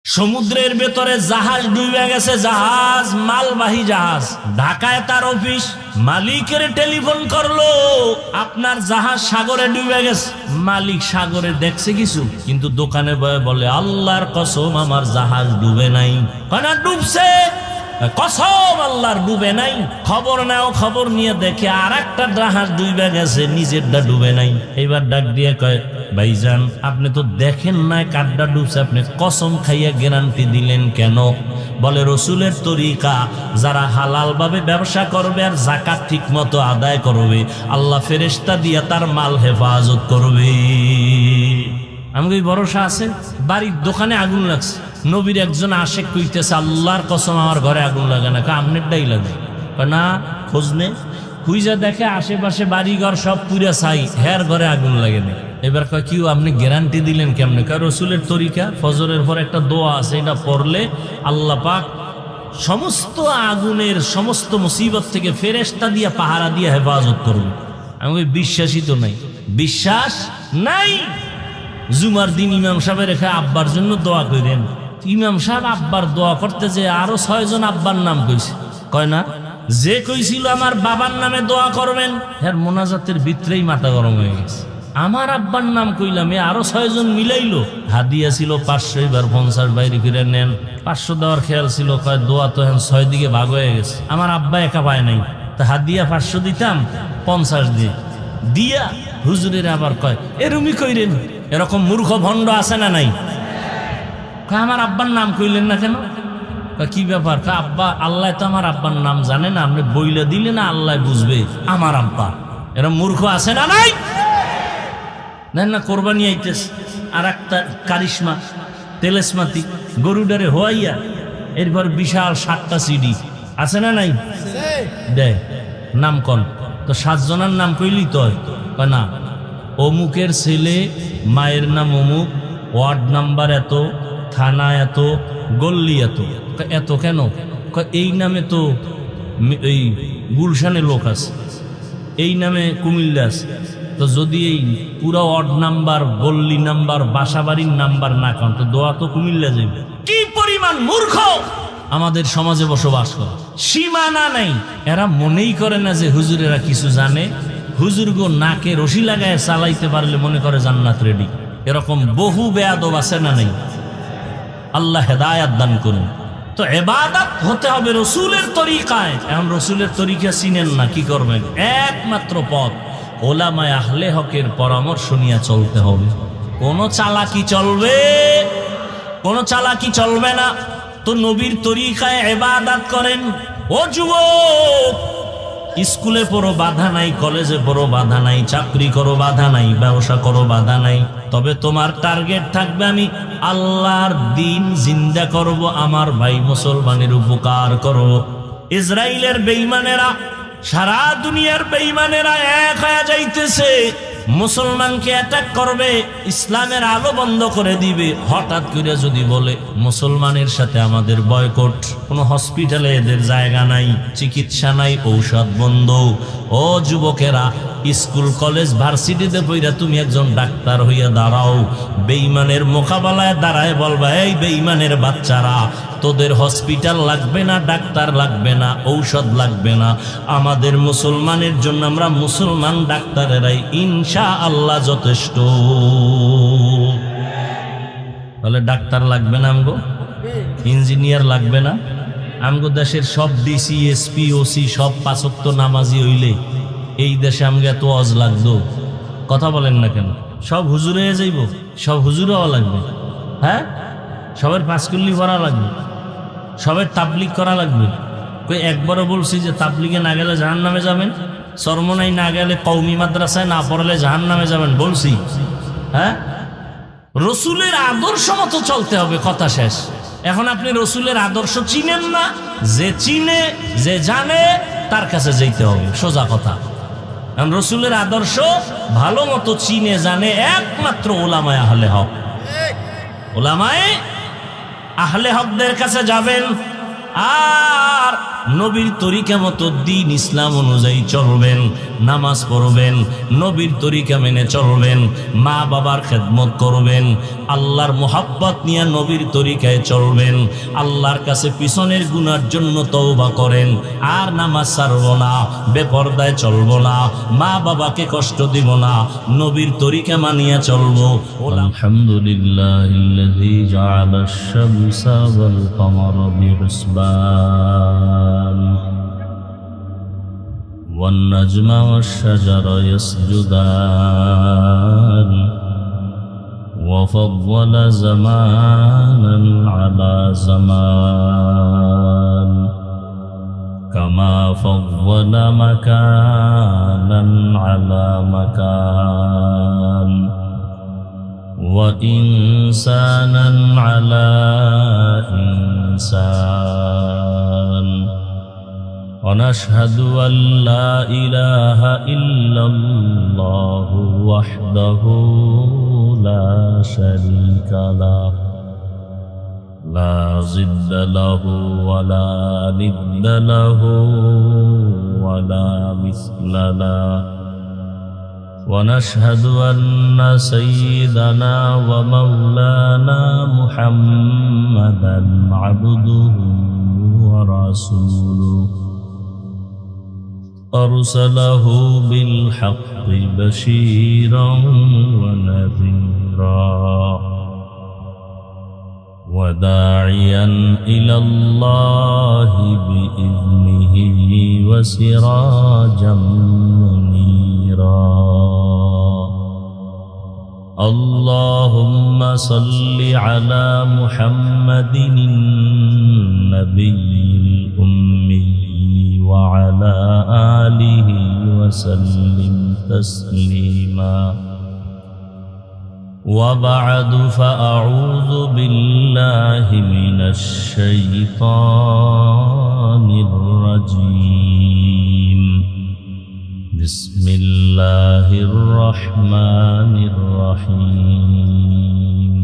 সমুদ্রের ভেতরে জাহাজ ডুবে গেছে, জাহাজ মালবাহী জাহাজ। ঢাকায় তার অফিস, মালিকের টেলিফোন করলো আপনার জাহাজ সাগরে ডুবে গেছে। মালিক সাগরে দেখছে কিছু, কিন্তু দোকানে বলে আল্লাহর কসম আমার জাহাজ ডুবে নাই। কেনা ডুবছে? কসম আল্লাহর ডুবে নাই। খবর নাও, খবর নিয়ে দেখে আর একটা জাহাজ ডুবে গেছে, নিজেরটা ডুবে নাই। এবার ডাক দিয়ে কয় ভাইজান আপনি তো দেখেন না কারটা ডুবছে, আপনি কসম খাইয়া গ্যারান্টি দিলেন কেন? বলে রসুলের তরিকা, যারা হালাল ভাবে ব্যবসা করবে আর যাকাত ঠিক মতো আদায় করবে, আল্লাহ ফেরেশতা দিয়া তার মাল হেফাজত করবে। আমাকে ভরসা আছে। বাড়ির দোকানে আগুন লাগছে, নবীর একজন আশেক কইতেছে আল্লাহর কসম আমার ঘরে আগুন লাগে না। আমনেরটাই লাগে না, খোঁজ নে। খুঁজা দেখে আশেপাশে বাড়িঘর সব পুরা ছাই, হের ঘরে আগুন লাগে না। এবার কয় কি আপনি গ্যারান্টি দিলেন কেমনে? কয় রসুলের তরিকা, ফজরের পর একটা দোয়া আছে, এটা পড়লে আল্লাহ পাক সমস্ত আগুনের সমস্ত মুসিবত থেকে ফেরেশতা দিয়া পাহারা দিয়ে হেফাজত করবে। আমি বিশ্বাসই তো নাই, বিশ্বাস নাই। জুমার দিন ইমাম সাহেব রেখে আব্বার জন্য দোয়া করেন। ইমাম সাহেব আব্বার দোয়া করতে যে আরো 6 জন আব্বার নাম কইছে। কয় না, যে কইছিল আমার বাবার নামে দোয়া করবেন, এর মোনাজাতের ভিতরেই মাথা গরম হয়ে গেছে। আমার আব্বার নাম কইলাম, আরো 6 জন মিলাইলো। হাদিয়া ছিল 500, এবার 50 বাইরে ফিরে নেন। 500 দেওয়ার খেয়াল ছিল, কয় দোয়া তো এখন 6 দিকে ভাগ হয়ে গেছে, আমার আব্বা একা পায় নাই। তা হাদিয়া 500 দিতাম, 50 দিয়ে দিয়া হুজুরের আবার কয় এরুমি কইরেন। এরকম মূর্খ ভণ্ড আছে না নাই? আমার আব্বার নাম কইলেন না কেন? কি ব্যাপার? আব্বা আল্লাহ তো আমার আব্বার নাম জানে না, আপনি বইলে দিলে না আল্লাহ বুঝবে আমার আব্বা। এরকম মূর্খ আছে না নাই? না কোরবানি আইতেছে, আর একটা কারিশমা তেলেসমাতি গরুডারে হোয়াইয়া এরপর বিশাল 7টা সিডি আছে না নাই? দেয় নাম কন তো 7 জনের নাম কইলি তো না, অমুকের ছেলে, মায়ের নাম অমুক, ওয়ার্ড নাম্বার এত, থানা এত, গল্লি এত। এত কেন? এই নামে তো এই গুলশানে লোক আছে, এই নামে কুমিল্লা আছে। তো যদি এই পুরো ওয়ার্ড নাম্বার, গল্লি নাম্বার, বাসাবাড়ির নাম্বার না কান তো দোয়া তো কুমিল্লা যাবে। কি পরিমাণ মূর্খ আমাদের সমাজে বসবাস করে, সীমানা নাই। এরা মনেই করে না যে হুজুরেরা কিছু জানে। হুজুরগো নাকে রশি লাগায় চালাইতে পারলে মনে করে জান্নাত রেডি। এরকম বহু বেয়াদব আছে না নেই? আল্লাহ হেদায়াত দান করুন। তো ইবাদত হতে হবে রসুলের তরিকায়। এখন রসুলের তরিকা চিনেন না, কি করবেন? একমাত্র পথ ওলামায়ে আহলে হকের পরামর্শ নিয়ে চলতে হবে। কোনো চালাকি চলবে, কোনো চালাকি চলবে না। তো নবীর তরিকায় ইবাদত করেন। ও যুবক, স্কুলে পড়ো বাধা নাই, কলেজে পড়ো বাধা নাই, চাকরি করো বাধা নাই, ব্যবসা করো বাধা নাই। তবে তোমার টার্গেট থাকবে আমি আল্লাহর দ্বীন জিন্দা করব, আমার ভাই মুসলমানের উপকার করব। ইসরায়েলের বেঈমানেরা, সারা দুনিয়ার বেঈমানেরা এক হয়ে যাইতেছে, মুসলমানকে অ্যাটাক করবে, ইসলামের আলো বন্ধ করে দিবে। হঠাৎ করে যদি বলে মুসলমানের সাথে আমাদের বয়কট, কোনো হসপিটালে এদের জায়গা নাই, চিকিৎসা নাই, ঔষধ বন্ধ। ও যুবকেরা, স্কুল কলেজ ভার্সিটিতে পড়া তুমি একজন ডাক্তার হইয়া দাঁড়াও, বেঈমানের মোকাবেলায় দাঁড়ায় বলবা এই বেঈমানের বাচ্চারা, তোদের হসপিটাল লাগবে না, ডাক্তার লাগবে না, ঔষধ লাগবে না, আমাদের মুসলমানের জন্য আমরা মুসলমান ডাক্তারেরাই ইনশাআল্লাহ যথেষ্ট। তাহলে ডাক্তার লাগবে না আমগো, ইঞ্জিনিয়ার লাগবে না। আমগো দেশের সব ডিসি, এসপি, ওসি সব 5 ওয়াক্ত নামাজি হইলে এই দেশে আমগো এত অজ লাগতো? কথা বলেন না কেন? সব হুজুরে যাইব, সব হুজুরে হওয়া লাগবে। হ্যাঁ, সবের 5 কুল্লি পড়া লাগবে, সবের তাবলিগ করা লাগবে। কই একবারও বলছি যে তাবলিগে না গেলে জাহান্নামে যাবেন, চরমনাই না গেলে কওমি মাদ্রাসায় না পড়লে জাহান্নামে যাবেন বলছি? হ্যাঁ, রসুলের আদর্শ মতো চলতে হবে, কথা শেষ। এখন আপনি রসুলের আদর্শ চিনেন না, যে চিনে, যে জানে তার কাছে যেতে হবে, সোজা কথা। এখন রসুলের আদর্শ ভালো মতো চিনে জানে একমাত্র ওলামায়ে আহলে হক। ওলামায়ে আহলে হকদের কাছে যাবেন। আর নবীর তরিকা মতো দ্বীন ইসলাম অনুযায়ী চলবেন, নামাজ পড়বেন, নবীর তরিকা মেনে চলবেন, মা বাবার খেদমত করবেন, আল্লাহর মোহাব্বত নিয়ে নবীর তরিকায় চলবেন, আল্লাহর কাছে পিছনের গুনার জন্য তওবা করেন, আর নামাজ ছাড়ব না, বেপরদায় চলব না, মা বাবাকে কষ্ট দিব না, নবীর তরিকা মানিয়া চলবো। আলহামদুলিল্লাহিল্লাযী জাআলাশ শামসা ওয়াল কমারা বিহিসবান ওয়ান নাজমা ওয়াশ শাজারা ইয়াসজুদান وفضل زمانا على زمان كما فضل مكانا على مكان وإنسانا على إنسان ونشهد أن لا إله إلا الله وحده لا شريك له لا ضد له ولا ند له ولا مثل له ونشهد أن سيدنا ومولانا محمدا عبده ورسوله أرسله بالحق بشيرا ونذيرا وداعيا إلى الله بإذنه وسراجا منيرا اللهم صل على محمد النبي الأمي وعلى آله وسلم تسليما وبعد فأعوذ بالله من الشيطان الرجيم بسم الله الرحمن الرحيم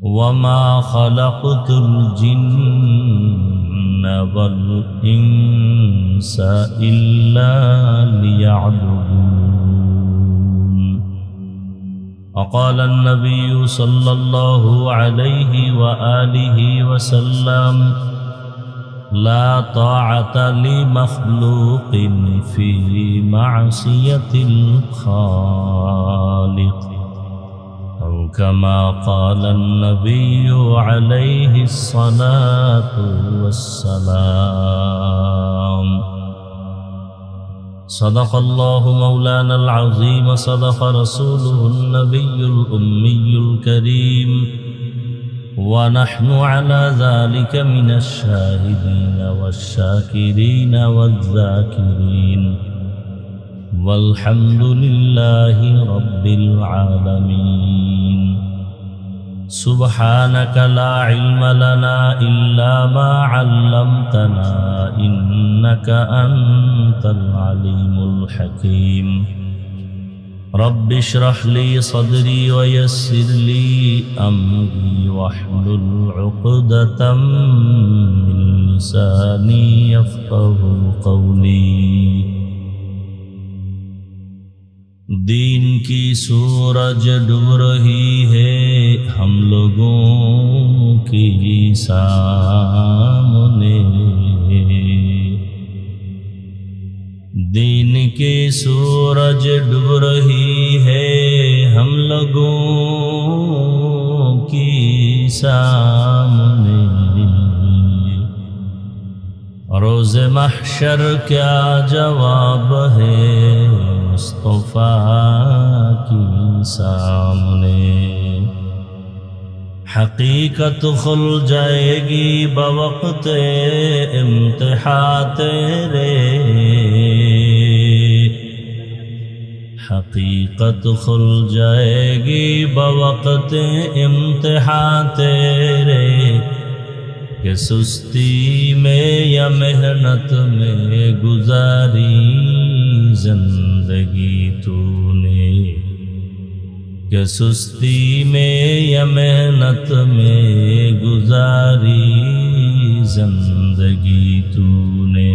وما خلقت الجن والإنس إلا ليعبدون وقال النبي صلى الله عليه وآله وسلم لا طاعة لمخلوق في معصية الخالق أو كما قال النبي عليه الصلاة والسلام صدق الله مولانا العظيم صدق رسوله النبي الأمي الكريم ونحن على ذلك من الشاهدين والشاكرين والذاكرين والحمد لله رب العالمين سبحانك لا علم لنا إلا ما علمتنا إنك أنت العليم الحكيم رب اشرح لي صدري ويسر لي أمري واحلل عقدة من لساني يفقه قولي دین کی سورج ڈوب رہی ہے ہم لوگوں کی سامنے دین کی سورج ڈوب رہی ہے ہم لوگوں کی سامنے روز محشر کیا جواب ہے مصطفیٰ کی سامنے حقیقت کھل جائے گی بوقت امتحان تیرے حقیقت کھل جائے گی بوقت امتحان تیرے کہ سستی میں یا محنت میں گزاری زندگی تو نے کہ سستی میں یا محنت میں گزاری زندگی जिंदगी तूने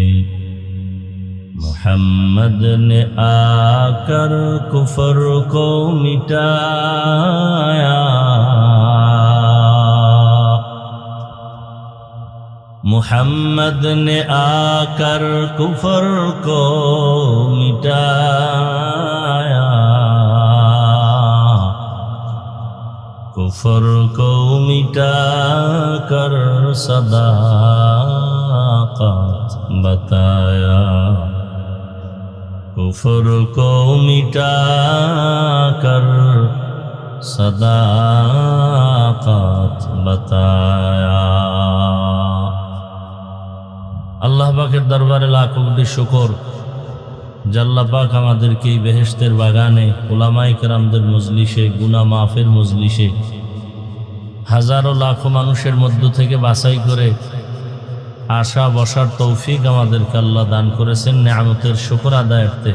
मोहम्मद ने आकर कुफर को मिटाया, मोहम्मद ने आकर कुफर को मिटाया, कुफर को मिटाकर सदाकत बताया, कुफर को मिटाकर सदाकत बताया। আল্লাহ পাকের দরবারে লাখ কোটি শুকর যে আল্লাহ পাক আমাদেরকে এই বেহেশতের বাগানে উলামায়ে কেরামদের মজলিসে, গুনাহ মাফের মজলিসে হাজারো লাখো মানুষের মধ্য থেকে বাছাই করে আশা বসার তৌফিক আমাদেরকে আল্লাহ দান করেছেন। নেয়ামতের শুকর আদায়ার্থে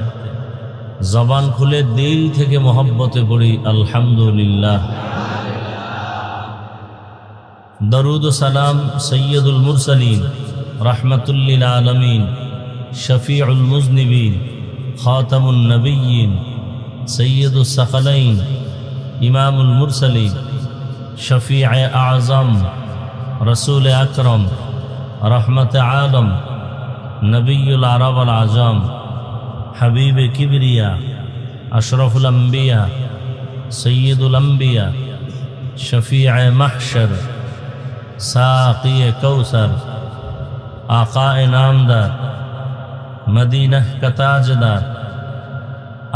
জবান খুলে দিল থেকে মহব্বতে পড়ি আলহামদুলিল্লাহ। দরুদ ও সালাম সৈয়দুল মুরসালিন রহমতুল্লিল আলমিন শফিউল মুজনিবিন খাতামুন নবিয়্যিন সৈয়দুস সাকালাইন ইমামুল মুরসালিন শফিয়ে আজম রসুল আকরম রহমত আলম নবিয়ুল আরব আল আজম হাবিব কিবরিয়া আশরফুল আম্বিয়া সৈয়দুল আম্বিয়া শফিয়ে মাহশর সাকিয়ে কৌসর आक़ाए नामदार मदीना का ताजदार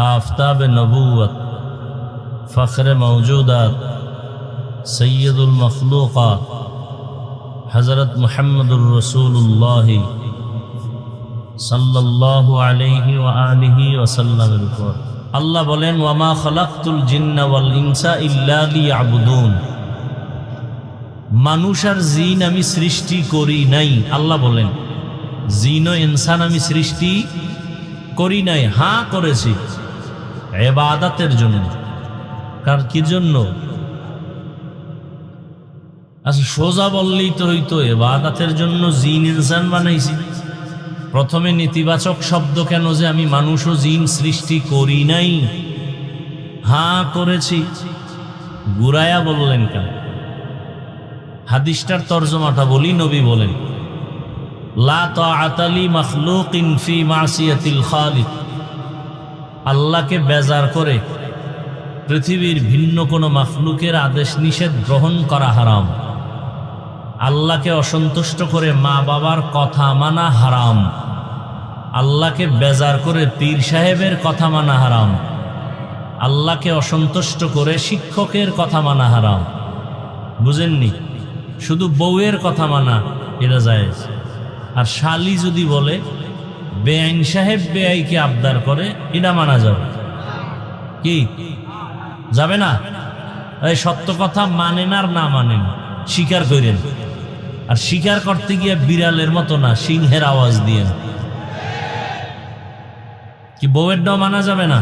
आफ़ताब नबूवत फ़ख्र मौजूदात सैयदुल मखलूक़ात हज़रत मुहम्मदुर रसूलुल्लाह सल्लल्लाहु अलैहि व आलिहि वसल्लम। अल्लाह बोलेन वमा खलक़तुल जिन्ना वल इंसा इल्ला लियअबुदून, মানুষ আর জিন আমি সৃষ্টি করি নাই। আল্লাহ বলেন জিন ও ইনসান আমি সৃষ্টি করি নাই, হ্যাঁ করেছি ইবাদতের জন্য। কার কি জন্য? আচ্ছা সোজা বললেই তো হইতো, ইবাদতের জন্য জিন ইনসান বানাইছি। প্রথমে নেতিবাচক শব্দ কেন যে আমি মানুষ ও জিন সৃষ্টি করি নাই, হ্যাঁ করেছি, গুরায়া বললেন কেন? হাদিসটার তরজমাটা বলি। নবী বলেন লা তাআতা লি মাখলুকিন ফি মাসিয়াতিল খালিক, আল্লাহকে বেজার করে পৃথিবীর ভিন্ন কোনো মাখলুকের আদেশ নিষেধ গ্রহণ করা হারাম। আল্লাহকে অসন্তুষ্ট করে মা বাবার কথা মানা হারাম। আল্লাহকে বেজার করে পীর সাহেবের কথা মানা হারাম। আল্লাহকে অসন্তুষ্ট করে শিক্ষকের কথা মানা হারাম। বুঝেননি? শুধু বউয়ের কথা মানা এটা জায়েজ। আর শালি যদি বলে বেআইন সাহেব বেআইকে আবদার করে, এটা মানা যাবে কি? যাবে না। এই সত্য কথা মানেন আর না মানেন, স্বীকার করেন। আর স্বীকার করতে গিয়ে বিড়ালের মতো না, সিংহের আওয়াজ দিয়ে। কি বউয়েরটাও মানা যাবে না?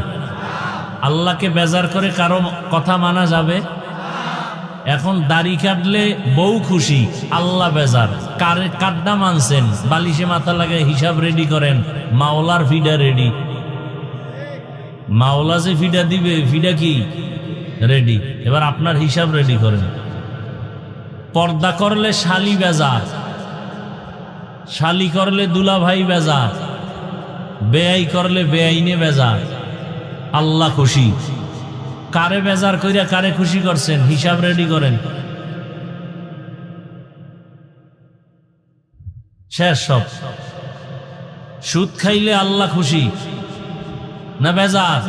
আল্লাহকে বেজার করে কারো কথা মানা যাবে? এখন দাড়ি কাটলে বউ খুশি, আল্লাহ বেজার। কাড্ডা মানছেন, বালিশে মাথা লাগে হিসাব রেডি করেন, মাওলার ফিডা রেডি। মাওলা যে ফিডা দিবে, ফিডা কি রেডি, এবার আপনার হিসাব রেডি করেন। পর্দা করলে শালি বেজার, শালি করলে দুলা ভাই বেজার, বেআই করলে বেআইনে বেজার। আল্লাহ খুশি। কারে বেজার কইরা কারে খুশি করছেন, হিসাব রেডি করেন। শেষ সব। সুদ খাইলে আল্লাহ খুশি না বেজার?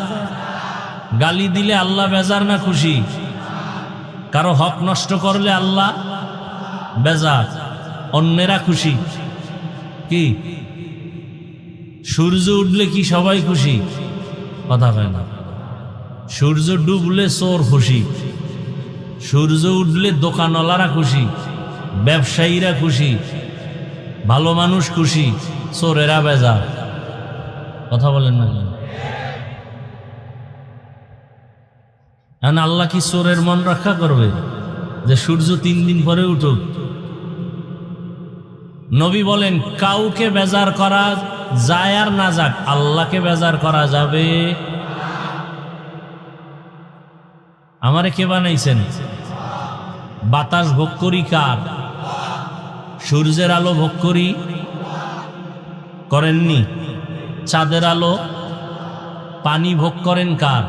গালি দিলে আল্লাহ বেজার না খুশি? কারো হক নষ্ট করলে আল্লাহ বেজার, অন্যেরা খুশি। কি সূর্য উঠলে কি সবাই খুশি? কথা হয় না। সূর্য ডুবলে চোর খুশি, সূর্য উঠলে দোকানওয়ালারা খুশি, ব্যবসায়ীরা খুশি, ভালো মানুষ খুশি, চোরেরা বেজার। কথা বলেন না কেন? আল্লাহ কি চোরের মন রক্ষা করবে যে সূর্য 3 দিন পরে উঠুক? নবী বলেন কাউকে বেজার করা যায় আর না যাক, আল্লাহকে বেজার করা যাবে? আমারে কে বানাইছেন? বাতাস ভোগ করি কার? সূর্যের আলো ভোগ করি করেননি? চাঁদের আলো, পানি ভোগ করেন কার?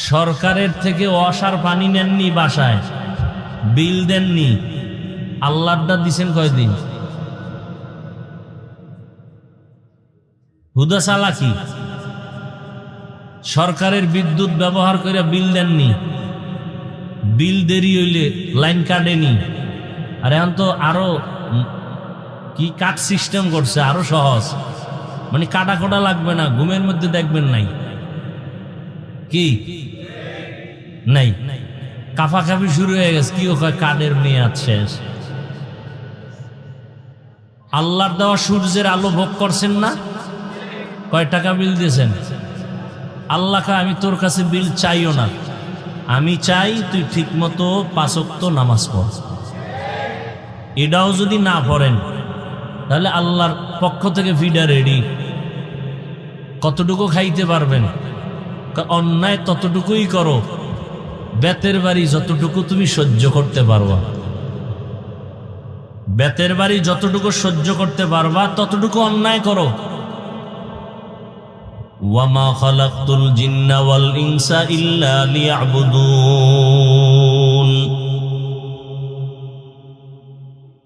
সরকারের থেকে ওয়াসার পানি নেননি, বাসায় বিল দেননি, আল্লাহটা দিছেন কয়দিন? হুদা চালাকি। সরকারের বিদ্যুৎ ব্যবহার করে বিল দেননি, বিল দেরি হইলে লাইন কাটেনি। আর এখন তো আরো কি কাট সিস্টেম করছে, আরো সহজ, মানে কাটা কোটা লাগবে না, ঘুমের মধ্যে দেখবেন নাই কি নাই, কাফাকাফি শুরু হয়ে গেছে, কি ওখানে কাঠের মেয়াদ শেষ। আল্লাহর দেওয়া সূর্যের আলো ভোগ করছেন না? কয় টাকা বিল দিয়েছেন? আল্লাহ কয় আমি তোর কাছে বিল চাইও না, আমি চাই তুই ঠিক মতো 5 ওয়াক্ত নামাজ পড়। এটাও যদি না পড়েন তাহলে আল্লাহর পক্ষ থেকে ফিডা রেডি। কতটুকু খাইতে পারবেন? অন্যায় ততটুকুই করো, বেতের বাড়ি যতটুকু তুমি সহ্য করতে পারবা, বেতের বাড়ি যতটুকু সহ্য করতে পারবা ততটুকু অন্যায় করো। ওয়ামা খালাকতুল জিন্না ওয়াল ইনসা ইল্লা লিয়াবুদুন।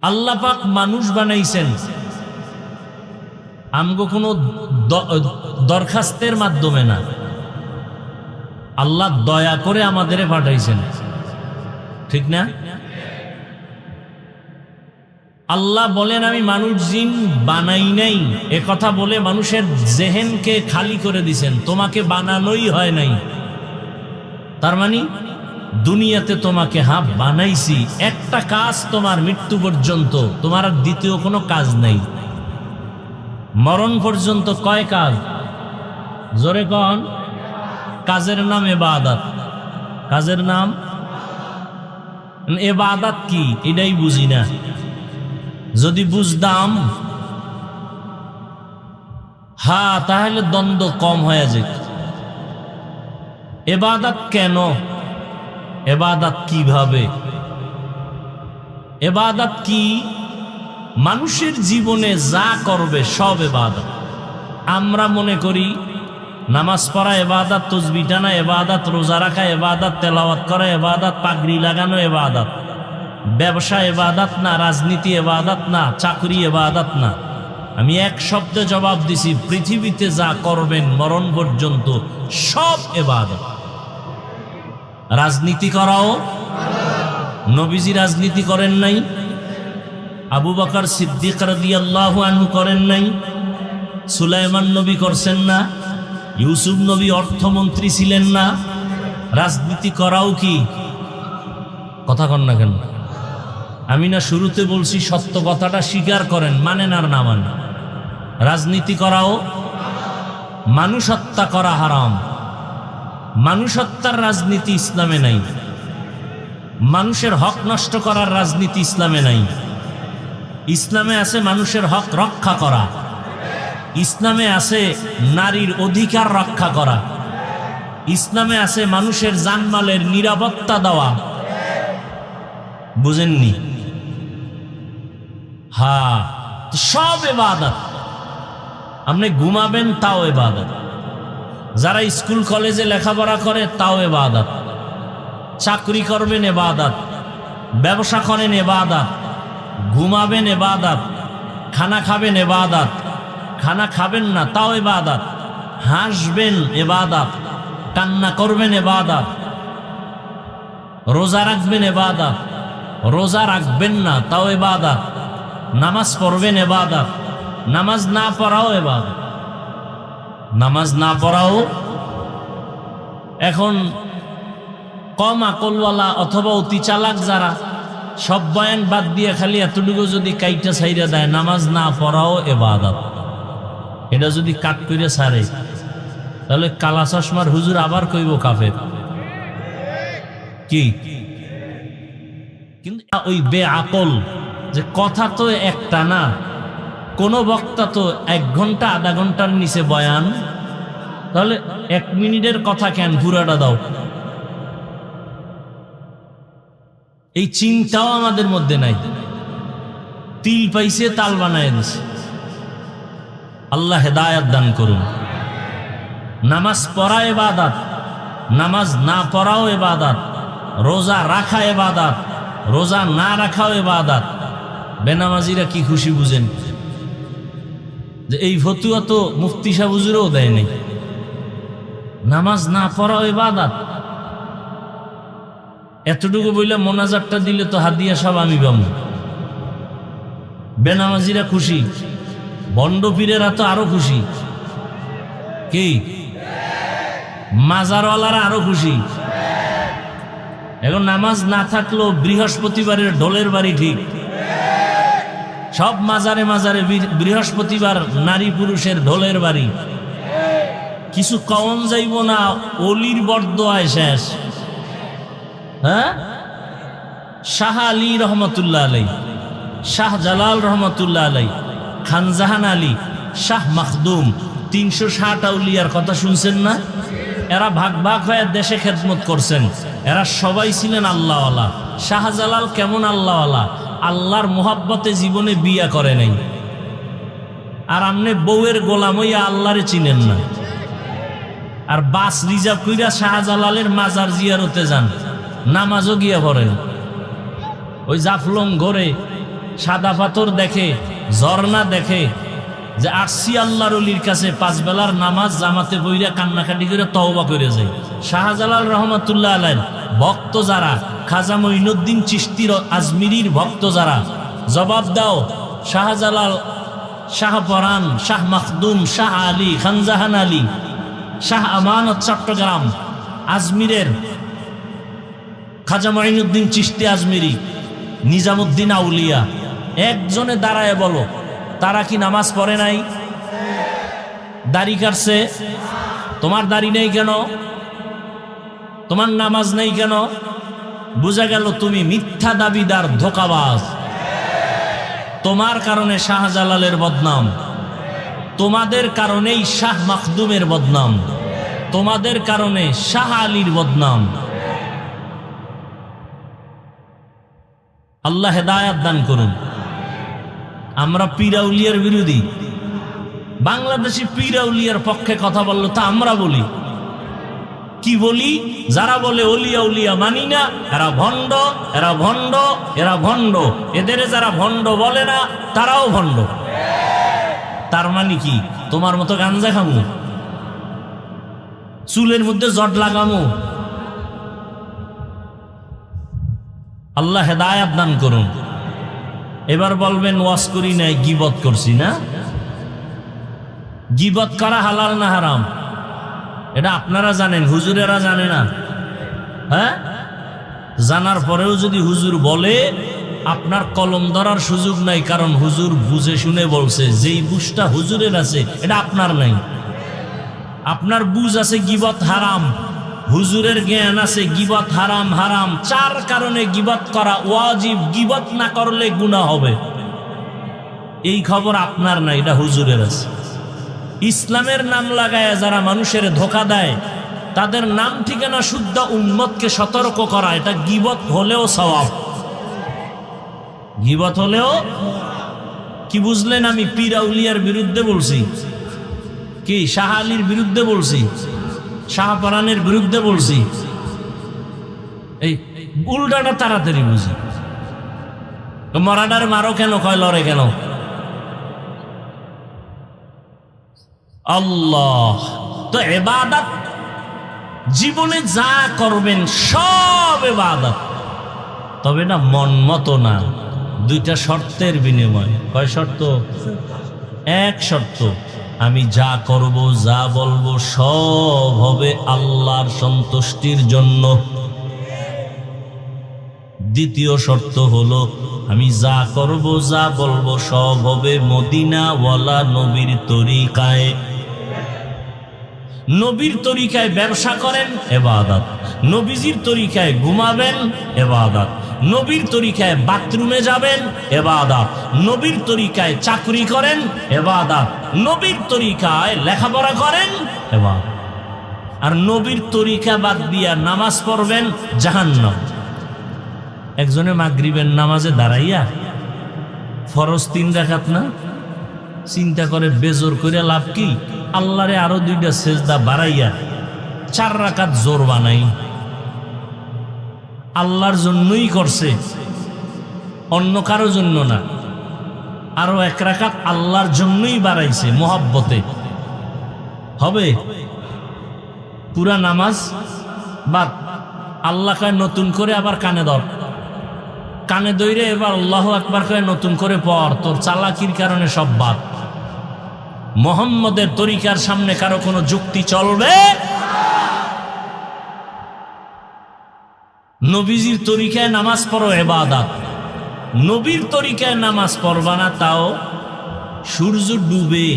আল্লাহ পাক মানুষ বানাইছেন আমগো কোনো দরখাস্তের মাধ্যমে না, আল্লাহ দয়া করে আমাদের পাঠাইছেন, ঠিক না? আল্লাহ বলেন আমি মানুষ জিন বানাই নাই, এ কথা বলে মানুষের জেহেনকে খালি করে দিছেন, তোমাকে বানানোই হয় নাই। তার মানে দুনিয়াতে তোমাকে বানাইছি, একটা কাজ তোমার মৃত্যু পর্যন্ত, তোমার আর দ্বিতীয় কোনো কাজ নাই। মরণ পর্যন্ত কয় কাজ? জোরে কন। কাজের নাম ইবাদত। কাজের নাম ইবাদত। কি এটাই বুঝি না। যদি বুঝতাম তাহলে দ্বন্দ্ব কম হয়ে যেত। ইবাদত কেন? ইবাদত কিভাবে? ইবাদত কি? মানুষের জীবনে যা করবে সব ইবাদত। আমরা মনে করি নামাজ পড়া ইবাদত, তাসবিহ টানা ইবাদত, রোজা রাখা ইবাদত, তেলাওয়াত করা ইবাদত, পাগড়ি লাগানো ইবাদত। ব্যবসা ইবাদত না, রাজনীতি ইবাদত না, চাকরি ইবাদত না। আমি এক শব্দে জবাব দিছি, পৃথিবীতে যা করবেন মরণ পর্যন্ত সব ইবাদত। রাজনীতি করাও, নবীজি রাজনীতি করেন নাই, আবু বকর সিদ্দিক রাদিয়াল্লাহু আনহু করেন নাই, সুলাইমান নবী করছেন না, ইউসুফ নবী অর্থমন্ত্রী ছিলেন না। রাজনীতি করাও কি? কথা কন না কেন? আমি না শুরুতে বলছি সত্য কথাটা স্বীকার করেন, মানেন আর না মানেন। রাজনীতি করাও, মানুষ হত্যা করা হারাম। মানুষ হত্যার রাজনীতি ইসলামে নাই। মানুষের হক নষ্ট করার রাজনীতি ইসলামে নাই। ইসলামে আছে মানুষের হক রক্ষা করা, ইসলামে আছে নারীর অধিকার রক্ষা করা, ইসলামে আছে মানুষের জানমালের নিরাপত্তা দেওয়া। বুঝেননি? সব ইবাদত। আপনি ঘুমাবেন তাও ইবাদত, যারা স্কুল কলেজে লেখাপড়া করে তাও ইবাদত, চাকরি করবেন ইবাদত, ব্যবসা করেন ইবাদত, ঘুমাবেন ইবাদত, খানা খাবেন ইবাদত, খানা খাবেন না তাও ইবাদত, হাসবেন ইবাদত, কান্না করবেন ইবাদত, রোজা রাখবেন ইবাদত, রোজা রাখবেন না তাও ইবাদত, নামাজ পড়বেন ইবাদত, নামাজ না পড়াও ইবাদত, নামাজ না পড়াও। এখন কম আকলওয়ালা অথবা অতি চালাক যারা সব বয়ান বাদ দিয়ে খালি এতটুকু যদি কাইটা ছাইরা দেয়, নামাজ না পড়াও ইবাদত, এটা যদি কাট করে ছাড়ে তাহলে কালা চশমার হুজুর আবার কইব কাফের। কি? কিন্তু ওই বেআকল যে কথা তো একটা না, কোন বক্তা তো 1 ঘন্টা আধা ঘন্টার নিচে বয়ান, তাহলে 1 মিনিটের কথা কেন পুরাটা দাও? এই চিন্তাও আমাদের মধ্যে নাই। তিল পাইছে তাল বানায় দিছে। আল্লাহ হেদায়াত দান করুন। নামাজ পড়া ইবাদত, নামাজ না পড়াও ইবাদত, রোজা রাখা ইবাদত, রোজা না রাখাও ইবাদত। বেনামাজিরা কি খুশি বুঝেন যে এই ফতুয়া তো মুফতি সাহেব হুজুরও দেয় নাই। নামাজ না পড়াও ইবাদত, এতটুকু বইলে মোনাজাতটা দিলে তো হাদিয়া সব আমি পাবো। বেনামাজিরা খুশি, বন্ড পীরেরা তো আরো খুশি, কি মাজারওয়ালারা আরো খুশি। এখন নামাজ না থাকলেও বৃহস্পতিবারের ঢোলের বাড়ি ঠিক, সব মাজারে মাজারে বৃহস্পতিবার নারী পুরুষের ঢোলের বাড়ি। কিছু কম যাইব না, অলির বরদোয়ায় শেষ। হ্যাঁ, শাহ আলী রহমতুল্লাহ আলাই, শাহ জালাল রহমতুল্লাহ আলাই, খানজাহান আলী, শাহ মাখদুম, 360 আউলিয়ার কথা শুনছেন না? এরা ভাগ ভাগ হয়ে দেশে খেদমত করছেন। এরা সবাই ছিলেন আল্লাহওয়ালা। শাহজালাল কেমন আল্লাহওয়ালা? আল্লাহর মোহাব্বতে জীবনে বিয়া করে নাই। আর আমনে বউয়ের গোলাম হইয়া আল্লাহরে চিনেন না। আর বাস রিজার্ভ কইরা শাহজালালের মাজার জিয়ারতে যান, নামাজও গিয়া পড়েন। ওই জাফলং ঘরে সাদা পাথর দেখে, ঝর্ণা দেখে, যে আসছি আল্লাহর ওলির কাছে 5 বেলার নামাজ জামাতে বইরা কান্নাকাটি করে তওবা করে যায়। শাহজালাল রহমাতুল্লাহ আলাইহি ভক্ত যারা, খাজা মঈনুদ্দিন চিশতির আজমিরির ভক্ত যারা, জবাব দাও। শাহজালাল, শাহ পরান, শাহ মাখদুম, শাহ আলী, খানজাহান আলী, শাহ আমানত চট্টগ্রাম, আজমিরের খাজা মঈনুদ্দিন চিশতি আজমিরি, নিজামুদ্দিন আউলিয়া, একজনে দাঁড়ায় বলো তারা কি নামাজ পড়ে নাই? দাড়ি কাটছে, তোমার দাড়ি নেই কেন? তোমার নামাজ নেই কেন? বুঝা গেল তুমি মিথ্যা দাবিদার, ধোঁকাবাজ। তোমার কারণে শাহজালালের বদনাম, তোমাদের কারণেই শাহ মাখদুমের বদনাম, তোমাদের কারণে শাহ আলীর বদনাম। আল্লাহ হেদায়াত দান করুন। আমরা পীরাউলিয়ার বিরোধী। বাংলাদেশি পীরাউলিয়ার পক্ষে কথা বললো তা আমরা বলি কি বলি? যারা বলে অলিয়া উলিয়া মানি না, এরা ভণ্ড, এরা ভণ্ড, এরা ভণ্ড। এদের যারা ভণ্ড বলে না তারাও ভণ্ড। তার মানে কি? তোমার মতো গাঞ্জা খামু, চুলের মধ্যে জট লাগামু? আল্লাহ হেদায়াত দান করুন। এবার বলবেন ওয়াজ করি নাই, গীবত করছি না? গীবত করা হালাল না হারাম? এটা আপনারা জানেন, হুজুরেরা জানে না। হ্যাঁ, জানার পরেও যদি হুজুর বলে, আপনার কলম ধরার সুযোগ নাই, কারণ হুজুর বুঝে শুনে বলছে। যেই বুঝটা হুজুরের আছে এটা আপনার নাই। আপনার বুঝ আছে গীবত হারাম, হুজুরের জ্ঞান আছে গীবত হারাম। হারাম 4 কারণে গীবত করা ওয়াজিব, গীবত না করলে গুনাহ হবে। এই খবর আপনার নাই, এটা হুজুরের আছে। ইসলামের নাম লাগায় যারা মানুষের ধোঁকা দেয়, তাদের নাম ঠিকানা শুদ্ধ উম্মতকে সতর্ক করা, এটা গীবত হলেও সওয়াব। গীবত হলেও কি বুঝলেন? আমি পীর আউলিয়ার বিরুদ্ধে বলছি কি? শাহ আলীর বিরুদ্ধে বলছি, শাহপরানের বিরুদ্ধে বলছি? এই উল্টাটা তাড়াতাড়ি বুঝি। মরাডার মারো কেন, কয় লড়ে কেন? আল্লাহ তো ইবাদত, জীবনে যা করবেন সব ইবাদত, তবে না মন মতো না। 2টা শর্তের বিনিময়। কয় শর্ত? 1 শর্ত, আমি যা করব, যা বলবো সব হবে আল্লাহর সন্তুষ্টির জন্য। 2য় শর্ত হলো, আমি যা করব, যা বলবো সব হবে মদিনাওয়ালা নবীর তরিকায়। নবীর তরিকায় ব্যবসা করেন, ইবাদত। নবীজির তরিকায় ঘুমাবেন, ইবাদত। নবীর তরিকায় বাথরুমে যাবেন ইবাদত, নবীর তরিকায় চাকরি করেন ইবাদত, নবীর তরিকায় লেখাপড়া করেন ইবাদত। আর নবীর তরিকা বাদ দিয়া নামাজ পড়বেন জাহান্নাম। একজনে মাগরিবের নামাজে দাঁড়াইয়া ফরজ 3 রাকাত না, চিন্তা করে বেজোর করে লাভ কি? আল্লাহরে আরো 2টা সেজদা বাড়াইয়া 4 রাকাত জোর বানাই, আল্লাহর জন্যই করছে, অন্য কারো জন্য না। আরো 1 রাকাত আল্লাহর জন্যই বাড়াইছে মোহাব্বতে, হবে? পুরা নামাজ বাদ। আল্লাহ কয় নতুন করে আবার কানে ধর, কানে দইরে এবার আল্লাহু আকবার কয় নতুন করে পড়, তোর চালাকির কারণে সব বাদ। মুহাম্মদের তরিকার সামনে কারো কোনো যুক্তি চলবে? নবীজির তরিকায় নামাজ পড়ো ইবাদত, নবীর তরিকায় নামাজ পড়বা না তাও সূর্য ডুবে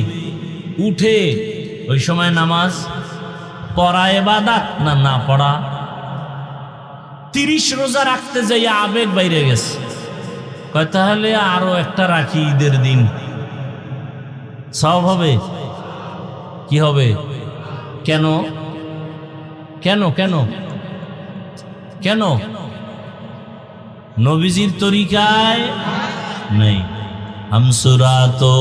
উঠে ওই সময় নামাজ পড়া ইবাদত না না পড়া? 30 রোজা রাখতে যাইয়া আবেগ বাইরে গেছে, কয় তাহলে আরো একটা রাখি, ঈদের দিন সব হবে। কি হবে? কেন কেন কেন কেন? নবীজির তরিকায় নেই। হামসুরাতো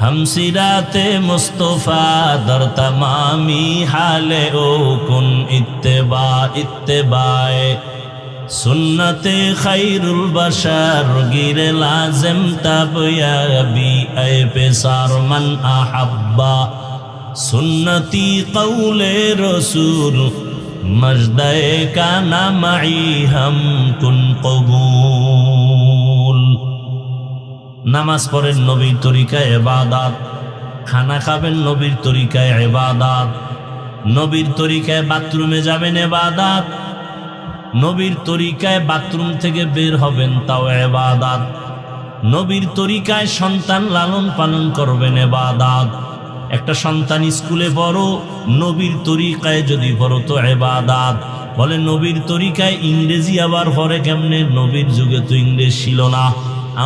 হামসিরাতে মুস্তফা দর তমামি হালে ও কুন ইত্তেবা ইত্তেবায়ে সুন্নতে খায়রুল বাশার গিরে লাজিম তাবয়াবি আয় পেসার মান আহাব্বা সুন্নতি কওলে রসুল মজদায়ে কানা মাই হাম কুন কবুল। নামাজ পড়েন নবীর তরিকায় ইবাদত, খানা খাবেন নবীর তরিকায় ইবাদত, নবীর তরিকায় বাথরুমে যাবেন ইবাদত, নবীর তরিকায় বাথরুম থেকে বের হবেন তাও ইবাদত, নবীর তরিকায় সন্তান লালন পালন করবেন ইবাদত। একটা সন্তান স্কুলে পড়ো, নবীর তরিকায় যদি পড়ো তো ইবাদত। বলে নবীর তরিকায় ইংরেজি আবার পড়ে কেমনে? নবীর যুগে তো ইংরেজি ছিল না,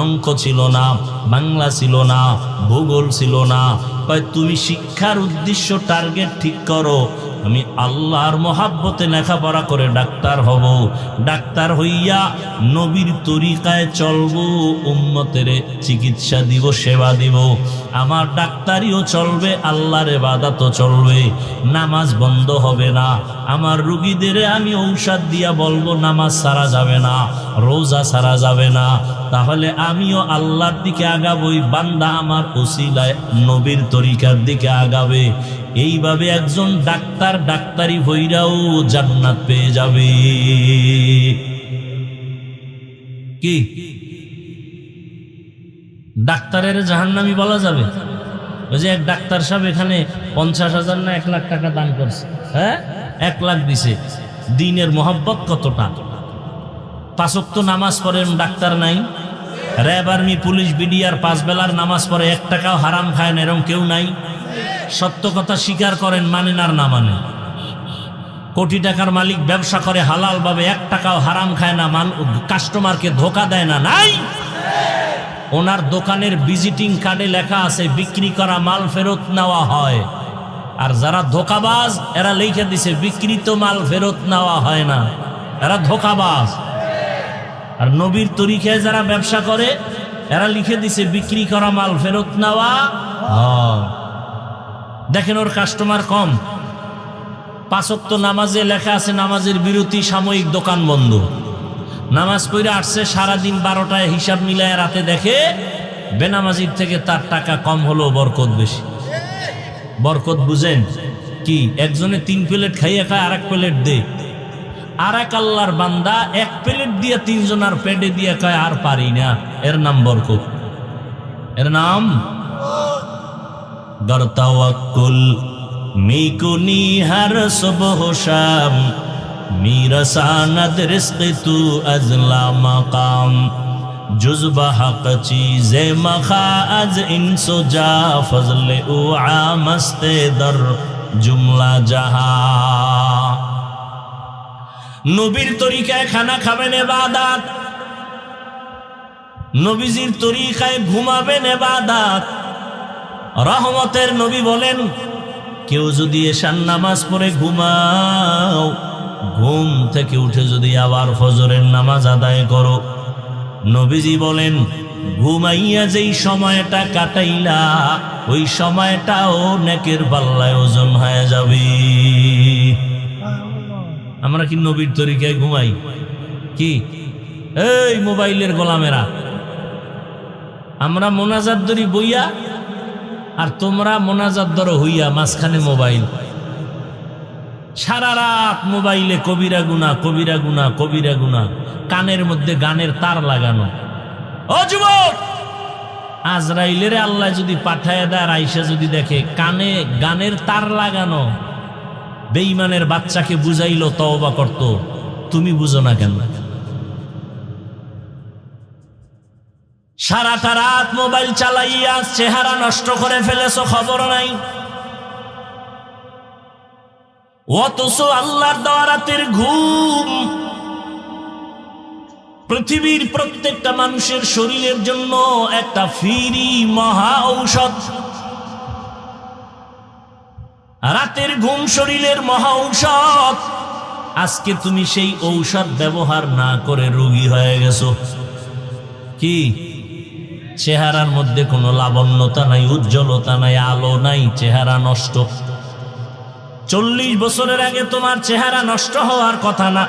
অঙ্ক ছিল না, বাংলা ছিল না, ভূগোল ছিল না। কয় তুমি শিক্ষার উদ্দেশ্য টার্গেট ঠিক করো, আমি আল্লাহর মহাব্বতে লেখাপড়া করে ডাক্তার হব, ডাক্তার হইয়া নবীর তরিকায় চলবো, উম্মতের চিকিৎসা দিব, সেবা দিব। আমার ডাক্তারিও চলবে, আল্লাহর ইবাদতও চলবে, নামাজ বন্ধ হবে না। আমার রোগীদের আমি ঔষধ দিয়া বলবো নামাজ ছাড়া যাবে না, রোজা ছাড়া যাবে না। তাহলে আমিও আল্লাহর দিকে আগাবই, বান্দা আমার ওসিলায় নবীর তরিকার দিকে আগাবে। এইভাবে একজন ডাক্তার ডাক্তারি হইরাও জান্নাত পেয়ে যাবে। কি ডাক্তারের জাহান্নামী বলা যাবে? ওই যে এক ডাক্তার সাহেব এখানে 50,000 না 1 লাখ টাকা দান করছে, হ্যাঁ 1 লাখ দিছে। দিনের মোহাব্বত কতটা! 5 ওয়াক্ত নামাজ পড়েন, ডাক্তার নাই। র্যাব, আর্মি, পুলিশ, বিডিআর 5 বেলার নামাজ পড়ে, 1 টাকাও হারাম খায় না, এরকম কেউ নাই। সত্য কথা স্বীকার করেন, মানেন আর না মানেন। কোটি টাকার মালিক ব্যবসা করে হালাল ভাবে, 1 টাকাও হারাম খায় না, কাস্টমারকে ধোকা দেয় না, নাই? ওনার দোকানের ভিজিটিং কার্ডে লেখা আছে বিক্রি করা মাল ফেরত নেওয়া হয়। আর যারা ধোকাবাজ এরা লিখে দিছে বিক্রিত মাল ফেরত নেওয়া হয় না, এরা ধোকাবাজ। আর নবীর তরিকায় যারা ব্যবসা করে এরা লিখে দিছে বিক্রি করা মাল ফেরত নেওয়া হয়। দেখেন ওর কাস্টমার কম। 5 ওয়াক্ত নামাজে লেখা আছে নামাজের বিরতি, সাময়িক দোকান বন্ধ। নামাজ পড়ে আসছে সারাদিন 12টায়, হিসাব মিলায় রাতে দেখে বেনামাজির থেকে তার টাকা কম হলো, বরকত বেশি। বরকত বুঝেন কি? একজনে 3 প্লেট খাইয়ে খায়, আর 1 প্লেট দে। আর এক আল্লাহর বান্দা 1 প্লেট দিয়ে 3 জনের পেটে দিয়ে কয় আর পারি না, এর নাম বরকত, এর নাম गर तवक्कुल मीकुनी हर सुबह शाम मीरा सानद रिस्क तू अजला मकाम जुज़्ब हक चीज़े मखा अज इंसो जा फजल उ आमस्ते दर जुमला जहा। নবীর তরিকায় খানা খাবেন ইবাদত, নবীজির তরিকায় ঘুমাবেন ইবাদত। রহমতের নবী বলেন, কেউ যদি এশার নামাজ পড়ে ঘুমাও, ঘুম থেকে উঠে যদি আবার ফজরের নামাজ আদায় করো, নবীজি বলেন ঘুমাইয়া যেই সময়টা কাটাইলা ওই সময়টাও নেকের পাল্লায় ওজন হয়ে যাবে। আমরা কি নবীর তরিকায় ঘুমাই? কি এই মোবাইলের গোলামেরা, আমরা মোনাজাত ধরি বইয়া, আর তোমরা মোনাজাত ধরো হইয়া মাঝখানে মোবাইল। সারা রাত মোবাইলে কবিরা গুনাহ, কবিরা গুনাহ, কবিরা গুনাহ, কানের মধ্যে গানের তার লাগানো। ও যুবক, আজরাইলের আল্লাহ যদি পাঠায় দেয়, আইসা যদি দেখে কানে গানের তার লাগানো, বেঈমানের বাচ্চাকে বুঝাইলো তওবা করত, তুমি বুঝো না কেন? সারাটা রাত মোবাইল চালাইয়া চেহারা নষ্ট করে ফেলেছো, খবর নাই। অথচ আল্লাহর দেওয়া রাতের ঘুম পৃথিবীর প্রত্যেকটা মানুষের শরীরের জন্য একটা ফ্রি মহা ঔষধ। রাতের ঘুম শরীরের মহা ঔষধ। আজকে তুমি সেই ঔষধ ব্যবহার না করে রোগী হয়ে গেছো। কি চেহারার মধ্যে কোনো লাবণ্যতা নাই, উজ্জ্বলতা নাই, আলো নাই, চেহারা নষ্ট। 40 বছরের আগে তোমার চেহারা নষ্ট হওয়ার কথা না,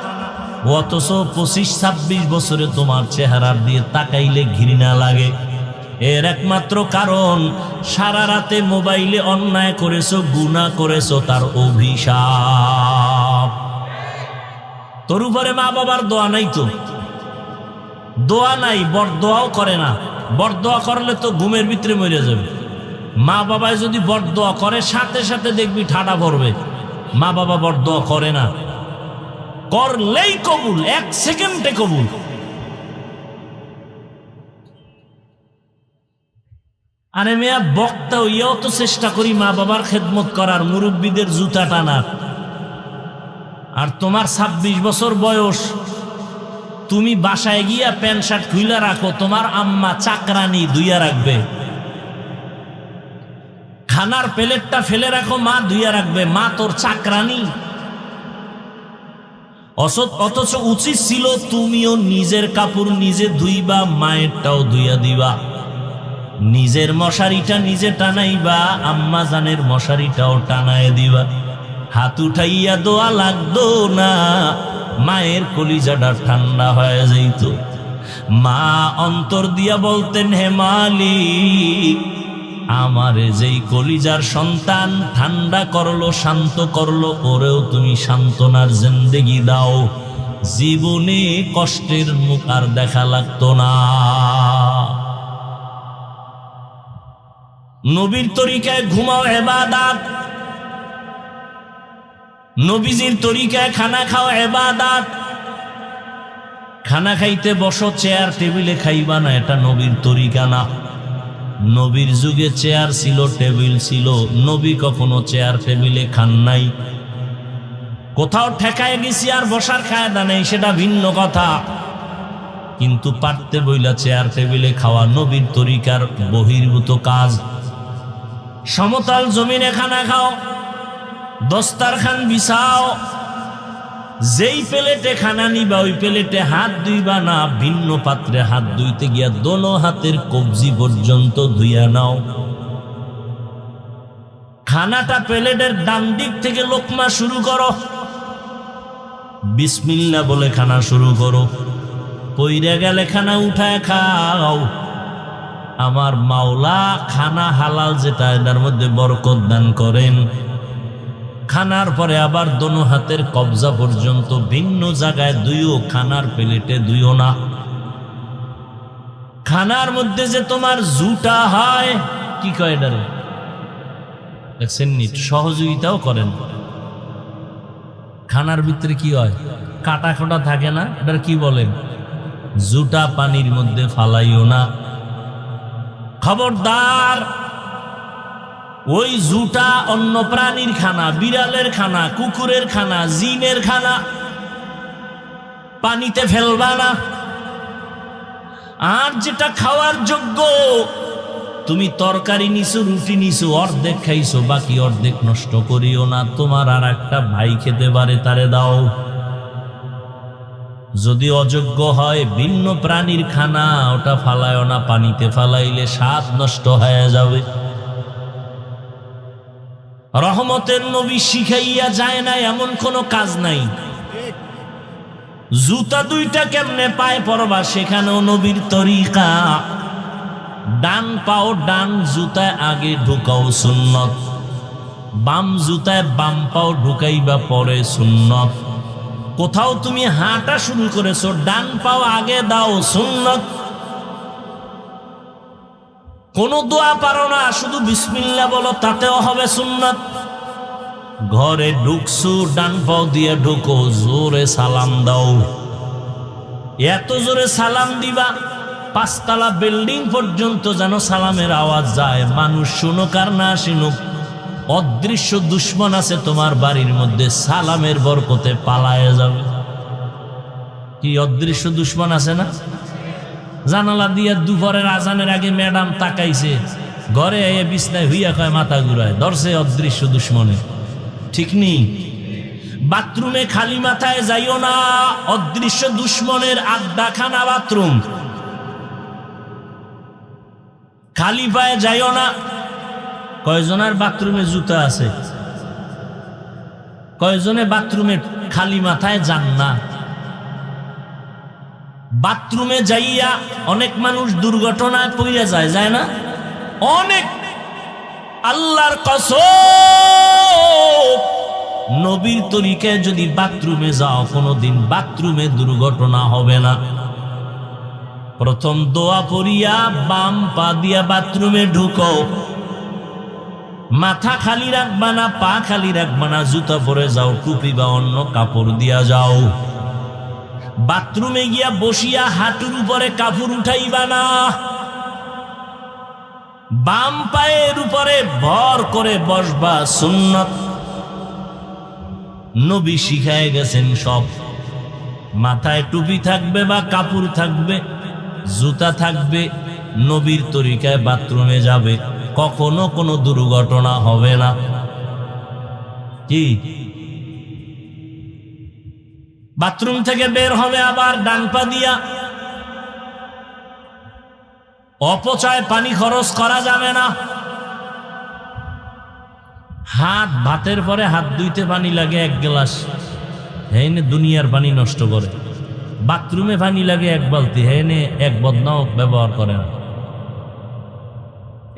অথচ 25-26 বছরে তোমার চেহারার দিয়ে তাকাইলে ঘৃণা লাগে। এর একমাত্র কারণ সারা রাতে মোবাইলে অন্যায় করেছো, গুনাহ করেছো, তার অভিশাপ। তোর উপরে মা বাবার দোয়া নাই তো, দোয়া নাই, বরদোয়াও করে না। বরদোয়া করলে তো ঘুমের ভিতরে মরে যাবে। মা বাবায় যদি বরদোয়া করে সাথে সাথে দেখবি ঠাডা পড়বে। মা বাবা বরদোয়া করে না, করলেই কবুল, 1 সেকেন্ডে কবুল। আরে মেয়া, বক্তা হইয়াও তো চেষ্টা করি মা বাবার খেদমত করার, মুরব্বীদের জুতা টানার। আর তোমার 26 বছর বয়স, তুমি বাসায় গিয়া প্যান্ট শার্ট খুইলা রাখো, তোমার আম্মা চাকরানি ধুইয়া রাখবে। খানার প্লেটটা ফেলে রাখো, মা ধুইয়া রাখবে। মা তোর চাকরানি। অথচ উচিত ছিল তুমিও নিজের কাপড় নিজে ধুইবা, মায়েরটাও ধুইয়া দিবা। নিজের মশারিটা নিজে টানাইবা, আম্মা জানের মশারিটাও টানায় দিবা। হাত উঠাইয়া দোয়া লাগতো না, মায়ের কলিজাটা ঠান্ডা হয়ে যাইত। মা অন্তর দিয়া বলতেন, হে মালিক, আমারে যেই কলিজার সন্তান ঠান্ডা করলো, শান্ত করলো, ওরেও তুমি সান্ত্বনার জিন্দেগি দাও, জীবনে কষ্টের মুখ আর দেখা লাগতো না। নবীর তরিকায় ঘুমাও ইবাদত, নবীজির তরিকায় খানা খাও ইবাদত। খানা খাইতে বসো, চেয়ার টেবিলে খাইবা না, এটা নবীর তরিকা না। নবীর যুগে চেয়ার ছিল, টেবিল ছিল, নবী কখনো চেয়ার টেবিলে খান নাই। কোথাও ঠেকায় গেছি আর বসার কায়দা নেই, সেটা ভিন্ন কথা, কিন্তু পারতে বইলা চেয়ার টেবিলে খাওয়া নবীর তরিকার বহির্ভূত কাজ। সমতল জমিনে খানা খাও, দস্তারখান বিছাও, যেই প্লেটে খানা নিবা ওই প্লেটে হাত ধুইবা না, ভিন্ন পাত্রে হাত ধুইতে গিয়া দোনো হাতের কবজি পর্যন্ত ধুইয়া নাও। খানাটা প্লেটের ডান দিক থেকে লোকমা শুরু করো, বিসমিল্লাহ বলে খানা শুরু করো। পইরা গেলে খানা উঠায় খাও। আমার মাওলা খানা হালাল যেটা, এটার মধ্যে বরকত দান করেন। খানার পরে আবার দোনো হাতের কবজা পর্যন্ত ভিন্ন জায়গায় দুইও, খানার প্লেটে দুইও না। খানার মধ্যে যে তোমার জুটা হয়, কি কয় এটারে, দেখছেন নি, সহযোগিতাও করেন। খানার ভিতরে কি হয়, কাটা খোটা থাকে না, এটার কি বলেন, জুটা পানির মধ্যে ফালাইও না। খবরদার, ওই জুটা অন্য প্রাণীর খানা, বিড়ালের খানা, কুকুরের খানা, জিনের খানা, পানিতে ফেলবা না। আর যেটা খাওয়ার যোগ্য, তুমি তরকারি নিছো, রুটি নিছো, অর্ধেক খাইছো, বাকি অর্ধেক নষ্ট করিও না। তোমার আর একটা ভাই খেতে পারে, তারে দাও। যদি অযোগ্য হয় ভিন্ন প্রাণীর খানা, ওটা ফালায় না, পানিতে ফালাইলে স্বাদ নষ্ট হয়ে যাবে। রহমতের নবী শিখাইয়া যায় না এমন কোনো কাজ নাই। জুতা দুইটা কেমনে পায় পরবা, সেখানেও নবীর তরিকা। ডান পাও ডান জুতায় আগে ঢুকাও সুন্নত, বাম জুতায় বাম পাও ঢুকাইবা পরে সুন্নত। কোথাও তুমি হাঁটা শুরু করেছো, ডান পাও আগে দাও সুন্নত। কোন দোয়া পারো না, শুধু বিসমিল্লাহ বলো, তাতেও হবে সুন্নত। ঘরে ঢুকছো, ডান পাও দিয়ে ঢুকো, জোরে সালাম দাও। এত জোরে সালাম দিবা 5 তলা বিল্ডিং পর্যন্ত যেন সালামের আওয়াজ যায়। মানুষ শুনুক আর না শুনুক, অদৃশ্য দুশ্মন আছে তোমার বাড়ির মধ্যে, সালামের বরকতে পালায়ে যাবে। কি অদৃশ্য দুশ্মন আছে না? জানালা দিয়া দুপুরের আজানের আগে ম্যাডাম তাকাইছে, ঘরে এ বিছনায় হইয়া কয় মাথা ঘুরায়, ধরছে অদৃশ্য দুশ্মনে। ঠিক নেই? বাথরুমে খালি মাথায় যাইও না, অদৃশ্য দুশ্মনের আড্ডাখানা বাথরুম। খালি পায়ে যাইও না। কয়জনের বাথরুমে জুতা আছে? কয়জনে বাথরুমে খালি মাথায় যান না? বাথরুমে যাইয়া অনেক মানুষ দুর্ঘটনায় পড়ে যায়, যায় না? অনেক। আল্লাহর কসম, নবীর তরিকায় যদি বাথরুমে যাও, কোনোদিন বাথরুমে দুর্ঘটনা হবে না। প্রথম দোয়া পড়িয়া বাম পা দিয়া বাথরুমে ঢুকো, মাথা খালি রাখবা না, পা খালি রাখবা না, জুতা পরে যাও, টুপি বা অন্য কাপড় দিয়া যাও। বাথরুমে গিয়া বসিয়া হাঁটুর উপরে কাপড় উঠাইবা না, বাম পায়ের উপরে ভর করে বসবা, সুন্নত। নবী শিখায় গেছেন সব। মাথায় টুপি থাকবে বা কাপড় থাকবে, জুতা থাকবে, নবীর তরিকায় বাথরুমে যাবে, কখনো কোনো দুর্ঘটনা হবে না। কি? বাথরুম থেকে বের হবে আবার ডান পা দিয়া। অপচয় পানি খরচ করা যাবে না। হাত ভাতের পরে হাত ধুইতে পানি লাগে 1 গ্লাস, হেনে দুনিয়ার পানি নষ্ট করে। বাথরুমে পানি লাগে 1 বালতি, হেনে 1 বদনাও ব্যবহার করে না।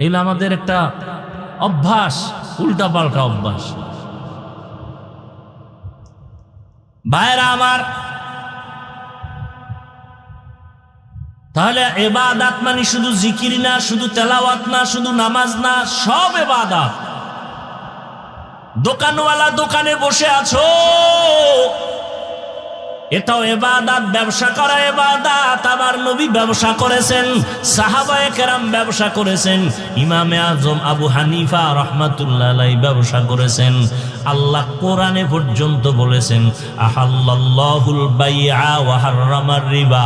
এগুলো আমাদের একটা অভ্যাস, উল্টা পাল্টা অভ্যাস। ভাইরা আমার, তাহলে ইবাদত মানে শুধু জিকির না, শুধু তেলাওয়াত না, শুধু নামাজ না, সব ইবাদত। দোকানওয়ালা দোকানে বসে আছো, এটাও ইবাদত। ব্যবসা করা ইবাদত। আমার নবী ব্যবসা করেছেন, সাহাবায়ে কেরাম ব্যবসা করেছেন, ইমামে আজম আবু হানিফা রাহমাতুল্লাহ আলাইহি ব্যবসা করেছেন। আল্লাহ কোরআনে পর্যন্ত বলেছেন, আহাল্লাল্লাহুল বাইআ ওয়া হাররামার রিবা।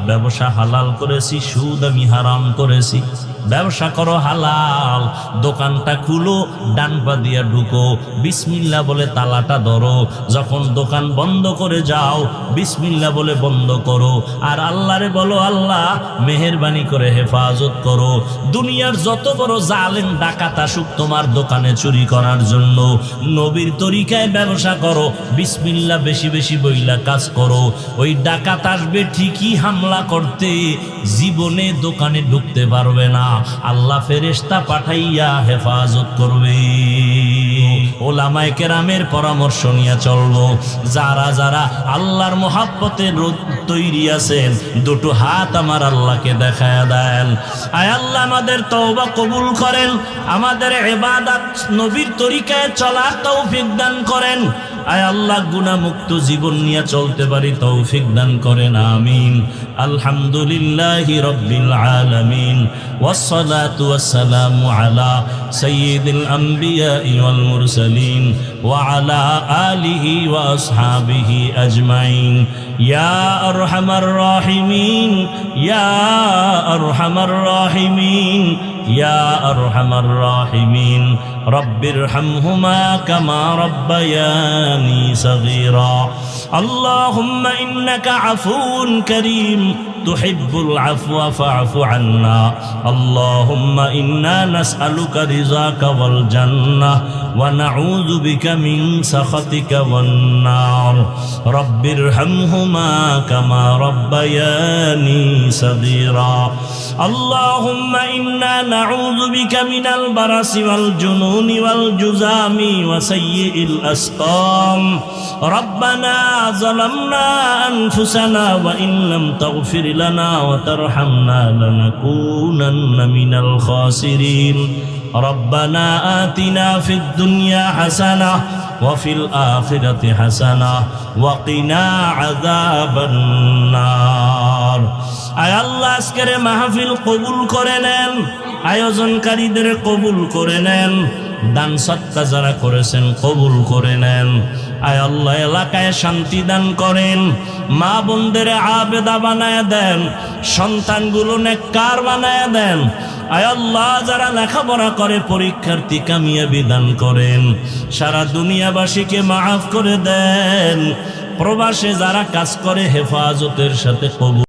ব্যবসা হালাল করেছি, সুদ আমি হারাম করেছি। ব্যবসা করো হালাল, দোকানটা খুলো, ডান পা দিয়া ঢুকো, বিসমিল্লাহ বলে তালাটা ধরো। যখন দোকান বন্ধ করে যাও, বিসমিল্লাহ বলে বন্ধ করো। আর আল্লাহরে বলো, আল্লাহ মেহেরবানি করে হেফাজত করো। দুনিয়ার যত বড় জালেম ডাকাত আসুক তোমার দোকানে চুরি করার জন্য, নবীর তরিকায় ব্যবসা করো, বিসমিল্লাহ বেশি বেশি বইলা কাজ করো। ওই ডাকাত আসবে ঠিকই হামলা করতে, জীবনে দোকানে ঢুকতে পারবে না। আল্লাহ ফেরেশতা পাঠাইয়া হেফাজত করবে। ওলামায়ে কেরামের পরামর্শ নিয়ে চলবো। যারা যারা আল্লাহর মহব্বতে তৈরি আছেন, দুটো হাত আমার আল্লাহকে দেখায়া দেন। আয় আল্লাহ আমাদের তওবা কবুল করেন, আমাদের ইবাদত নবীর তরিকায় চলার তৌফিক দান করেন। আয় আল্লাহ গুনাহ মুক্ত জীবন নিয়ে চলতে পারি তৌফিক দান করেন, আমিন। আলহামদুলিল্লাহি রাব্বিল আলামিন ওয়াসসালাতু ওয়াসসালামু আলা সাইয়্যিদিল আমবিয়াই ওয়াল মুরসালিন ওয়া আলা আলিহি ওয়া আসহাবিহি আজমাইন ইয়া আরহামার রাহিমিন ইয়া আরহামার রাহিমিন ইয়া আরহামার রাহিমিন রব্বিরহামহুমা কামা রব্বায়ানি সগীরা আল্লাহুম্মা ইন্নাকা আফুউন কারীম তুহিব্বুল আফওয়া ফা'ফু আন্না আল্লাহুম্মা ইন্না নাসআলুকা রিযাকা ওয়াল জান্নাহ ওয়া নাউযু বিকা মিন সাখাতিকা ওয়ান নার রব্বিরহামহুমা কামা রব্বায়ানি সগীরা আল্লাহুম্মা ইন্না নাউযু বিকা মিনাল বারাসি ওয়াল জুনুনি ওয়াল জুযামি ওয়া সাইয়্যিল আসকাম রব্বানা যালামনা আনফুসানা ওয়া ইন লাম তাগফির লানা ওয়া তারহামনা লানাকুনান্না মিনাল খাসিরিন রব্বানা আতিনা ফিদ দুনিয়া হাসানাহ ওয়া ফিল আখিরাতি হাসানাহ ওয়া কিনা আযাবান নার। আয় আল্লাহ, আজকের মাহফিল কবুল করে নেন, আয়োজনকারীদের কবুল করে নেন, দান সদকা যারা করেছেন কবুল করে নেন। আয় আল্লাহ, এলাকায় শান্তি দান করেন, মা বোনদের আবেদা বানায় দেন, সন্তানগুলো নেককার বানায় দেন। আয় আল্লাহ, যারা লেখাপড়া করে পরীক্ষার্থী কামিয়াবি দান করেন, সারা দুনিয়াবাসীকে মাফ করে দেন। প্রবাসে যারা কাজ করে হেফাজতের সাথে কবুল